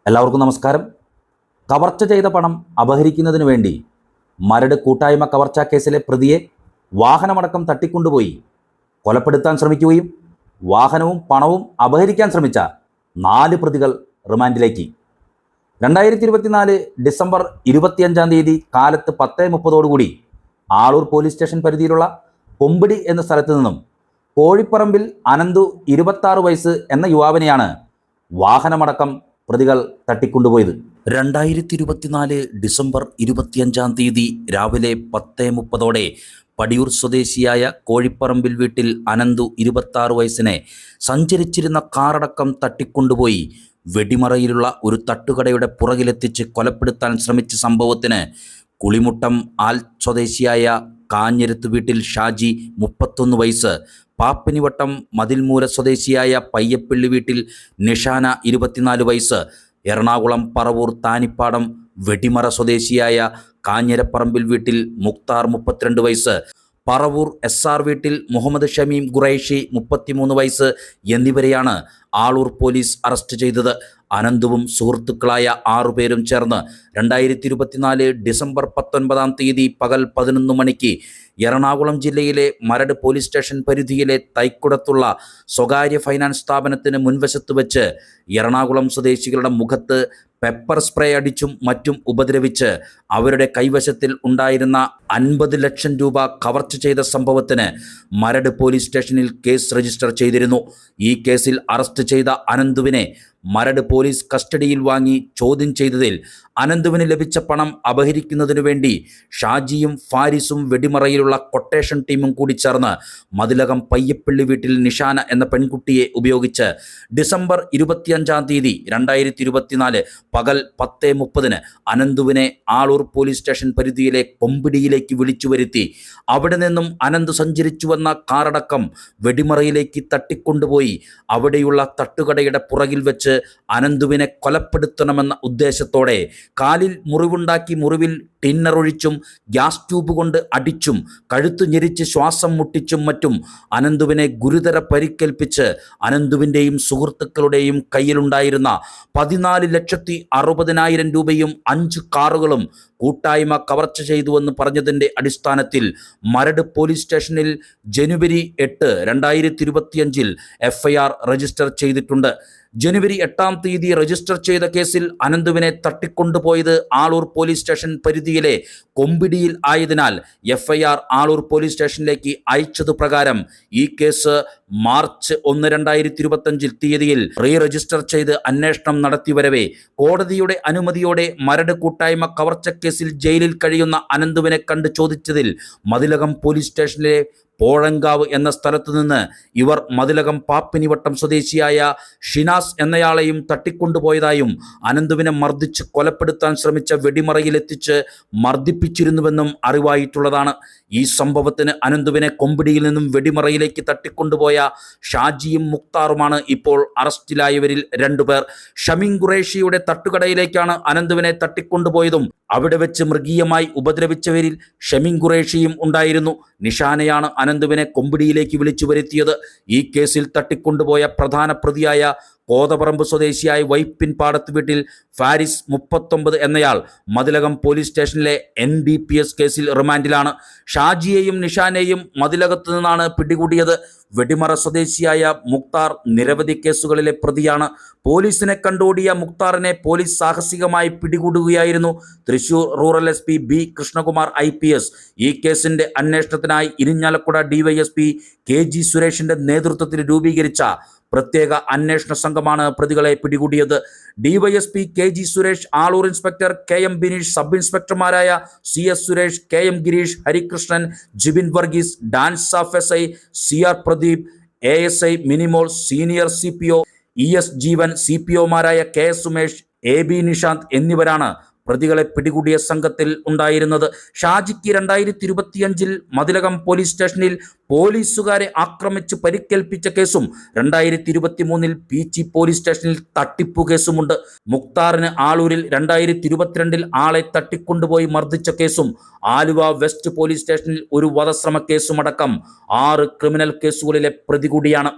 എല്ലാവർക്കും നമസ്കാരം. കവർച്ച ചെയ്ത പണം അപഹരിക്കുന്നതിന് വേണ്ടി മരട് കൂട്ടായ്മ കവർച്ചാ കേസിലെ പ്രതിയെ വാഹനമടക്കം തട്ടിക്കൊണ്ടുപോയി കൊലപ്പെടുത്താൻ ശ്രമിക്കുകയും വാഹനവും പണവും അപഹരിക്കാൻ ശ്രമിച്ച 4 പ്രതികൾ റിമാൻഡിലേക്ക്. 2024 ഡിസംബർ 25 തീയതി കാലത്ത് 10:30 ആളൂർ പോലീസ് സ്റ്റേഷൻ പരിധിയിലുള്ള കൊമ്പിടി എന്ന സ്ഥലത്തു നിന്നും കോഴിപ്പറമ്പിൽ അനന്തു 26 വയസ്സ് എന്ന യുവാവിനെയാണ് വാഹനമടക്കം പ്രതികൾ തട്ടിക്കൊണ്ടുപോയത്. 2024 ഡിസംബർ 25 തീയതി രാവിലെ 10:30 പടിയൂർ സ്വദേശിയായ കോഴിപ്പറമ്പിൽ വീട്ടിൽ അനന്തു 26 വയസ്സിനെ സഞ്ചരിച്ചിരുന്ന കാറടക്കം തട്ടിക്കൊണ്ടുപോയി വെടിമറയിലുള്ള ഒരു തട്ടുകടയുടെ പുറകിലെത്തിച്ച് കൊലപ്പെടുത്താൻ ശ്രമിച്ച സംഭവത്തിന് കുളിമുട്ടം ആൽ സ്വദേശിയായ കാഞ്ഞിരത്ത് വീട്ടിൽ ഷാജി 31 വയസ്സ്, പാപ്പിനിവട്ടം മതിൽമൂല സ്വദേശിയായ പയ്യപ്പള്ളി വീട്ടിൽ നിഷാന 24 വയസ്സ്, എറണാകുളം പറവൂർ താനിപ്പാടം വെടിമറ സ്വദേശിയായ കാഞ്ഞിരപ്പറമ്പിൽ വീട്ടിൽ മുക്താർ 32 വയസ്സ്, പറവൂർ SR വീട്ടിൽ മുഹമ്മദ് ഷമീം ഖുറൈഷി 33 വയസ്സ് എന്നിവരെയാണ് ആളൂർ പോലീസ് അറസ്റ്റ് ചെയ്തത്. അനന്തുവും സുഹൃത്തുക്കളായ 6 പേരും ചേർന്ന് 2024 ഡിസംബർ 19 തീയതി പകൽ 11 മണിക്ക് എറണാകുളം ജില്ലയിലെ മരട് പോലീസ് സ്റ്റേഷൻ പരിധിയിലെ തൈക്കുടത്തുള്ള സ്വകാര്യ ഫൈനാൻസ് സ്ഥാപനത്തിന് മുൻവശത്ത് വെച്ച് എറണാകുളം സ്വദേശികളുടെ മുഖത്ത് പെപ്പർ സ്പ്രേ അടിച്ചും മറ്റും ഉപദ്രവിച്ച് അവരുടെ കൈവശത്തിൽ ഉണ്ടായിരുന്ന 50 ലക്ഷം രൂപ കവർച്ച ചെയ്ത സംഭവത്തിന് മരട് പോലീസ് സ്റ്റേഷനിൽ കേസ് രജിസ്റ്റർ ചെയ്തിരുന്നു. ഈ കേസിൽ അറസ്റ്റ് ചെയ്ത അനന്തുവിനെ മരട് പോലീസ് കസ്റ്റഡിയിൽ വാങ്ങി ചോദ്യം ചെയ്തതിൽ അനന്തുവിന് ലഭിച്ച പണം അപഹരിക്കുന്നതിനു വേണ്ടി ഷാജിയും ഫാരിസും വെടിമറയിലുള്ള കൊട്ടേഷൻ ടീമും കൂടി ചേർന്ന് മതിലകം പയ്യപ്പള്ളി വീട്ടിൽ നിഷാന എന്ന പെൺകുട്ടിയെ ഉപയോഗിച്ച് ഡിസംബർ 25 തീയതി 2024 പകൽ 10:30 അനന്തുവിനെ ആളൂർ പോലീസ് സ്റ്റേഷൻ പരിധിയിലെ കൊമ്പിടിയിലേക്ക് വിളിച്ചു വരുത്തി അവിടെ നിന്നും അനന്ത് സഞ്ചരിച്ചു വന്ന കാറടക്കം വെടിമറയിലേക്ക് തട്ടിക്കൊണ്ടുപോയി അവിടെയുള്ള തട്ടുകടയുടെ പുറകിൽ വെച്ച് അനന്തുവിനെ കൊലപ്പെടുത്തണമെന്ന ഉദ്ദേശത്തോടെ കാലിൽ മുറിവുണ്ടാക്കി മുറിവിൽ ടിന്നറൊഴിച്ചും ഗ്യാസ് ട്യൂബ് കൊണ്ട് അടിച്ചും കഴുത്തു ഞെരിച്ച് ശ്വാസം മുട്ടിച്ചും മറ്റും അനന്തുവിനെ ഗുരുതര പരിക്കേൽപ്പിച്ച് അനന്തുവിൻ്റെയും സുഹൃത്തുക്കളുടെയും കയ്യിലുണ്ടായിരുന്ന 14,60,000 രൂപയും 5 കാറുകളും കൂട്ടായ്മ കവർച്ച ചെയ്തുവെന്ന് പറഞ്ഞതിൻ്റെ അടിസ്ഥാനത്തിൽ മരട് പോലീസ് സ്റ്റേഷനിൽ ജനുവരി 8, 2025 FIR രജിസ്റ്റർ ചെയ്തിട്ടുണ്ട്. ജനുവരി 8 തീയതി രജിസ്റ്റർ ചെയ്ത കേസിൽ അനന്തുവിനെ തട്ടിക്കൊണ്ടുപോയത് ആളൂർ പോലീസ് സ്റ്റേഷൻ പരിധിയിലെ കൊമ്പിടിയിൽ ആയതിനാൽ FIR ആളൂർ പോലീസ് സ്റ്റേഷനിലേക്ക് അയച്ചതു പ്രകാരം ഈ കേസ് മാർച്ച് 1, 2025 തീയതിയിൽ രജിസ്റ്റർ ചെയ്ത് അന്വേഷണം നടത്തിവരവേ കോടതിയുടെ അനുമതിയോടെ മരട് കൂട്ടായ്മ കവർച്ച കേസിൽ ജയിലിൽ കഴിയുന്ന അനന്തുവിനെ കണ്ട് ചോദിച്ചതിൽ മതിലകം പോലീസ് സ്റ്റേഷനിലെ പോഴങ്കാവ് എന്ന സ്ഥലത്തു നിന്ന് ഇവർ മതിലകം പാപ്പിനിവട്ടം സ്വദേശിയായ ഷിനാസ് എന്നയാളെയും തട്ടിക്കൊണ്ടുപോയതായും അനന്തുവിനെ മർദ്ദിച്ച് കൊലപ്പെടുത്താൻ ശ്രമിച്ച വെടിമറയിലെത്തിച്ച് മർദ്ദിപ്പിച്ചിരുന്നുവെന്നും അറിവായിട്ടുള്ളതാണ്. ഈ സംഭവത്തിന് അനന്തുവിനെ കൊമ്പിടിയിൽ നിന്നും വെടിമറയിലേക്ക് തട്ടിക്കൊണ്ടുപോയ ഷാജിയും മുക്താറുമാണ് ഇപ്പോൾ അറസ്റ്റിലായവരിൽ 2 പേർ. ഷമീം ഖുറൈഷിയുടെ തട്ടുകടയിലേക്കാണ് അനന്തുവിനെ തട്ടിക്കൊണ്ടുപോയതും അവിടെ വെച്ച് മൃഗീയമായി ഉപദ്രവിച്ചവരിൽ ഷമീം ഖുറൈഷിയും ഉണ്ടായിരുന്നു. നിഷാനയാണ് അനന്തുവിനെ കൊമ്പിടിയിലേക്ക് വിളിച്ചു വരുത്തിയത്. ഈ കേസിൽ തട്ടിക്കൊണ്ടുപോയ പ്രധാന പ്രതിയായ കോതപറമ്പ് സ്വദേശിയായ വൈപ്പിൻ പാടത്ത് വീട്ടിൽ ഫാരിസ് 39 എന്നയാൾ മതിലകം പോലീസ് സ്റ്റേഷനിലെ NDPS കേസിൽ റിമാൻഡിലാണ്. ഷാജിയെയും നിഷാനെയും മതിലകത്തു നിന്നാണ് പിടികൂടിയത്. വെടിമറ സ്വദേശിയായ മുക്താർ നിരവധി കേസുകളിലെ പ്രതിയാണ്. പോലീസിനെ കണ്ടോടിയ മുക്താറിനെ പോലീസ് സാഹസികമായി പിടികൂടുകയായിരുന്നു. Thrissur rural SP B Krishnakumar IPS ഈ കേസിന്റെ അന്വേഷണത്തിനായി ഇരിഞ്ഞാലക്കുട DYSP KG സുരേഷിന്റെ നേതൃത്വത്തിൽ രൂപീകരിച്ച പ്രത്യേക അന്വേഷണ സംഘമാണ് പ്രതികളെ പിടികൂടിയത്. DYSP KG Suresh, Aloor inspector KM Bineesh, sub ഇൻസ്പെക്ടർമാരായ CS Suresh, KM Gireesh, Harikrishnan, Jibin Varghese, DANSAF SI CR Pradeep, ASI Minimol, senior CPO ES Jeevan, CPOമാരായ KS സുമേഷ്, AB നിഷാന്ത് എന്നിവരാണ് പ്രതികളെ പിടികൂടിയ സംഘത്തിൽ ഉണ്ടായിരുന്നത്. ഷാജിക്ക് 2025 മതിലകം പോലീസ് സ്റ്റേഷനിൽ പോലീസുകാരെ ആക്രമിച്ച് പരിക്കേൽപ്പിച്ച കേസും 2023 പീച്ചി പോലീസ് സ്റ്റേഷനിൽ തട്ടിപ്പു കേസുമുണ്ട്. മുക്താറിന് ആളൂരിൽ 2022 ആളെ തട്ടിക്കൊണ്ടുപോയി മർദ്ദിച്ച കേസും ആലുവ വെസ്റ്റ് പോലീസ് സ്റ്റേഷനിൽ ഒരു വധശ്രമ കേസുമടക്കം 6 ക്രിമിനൽ കേസുകളിലെ പ്രതി കൂടിയാണ്.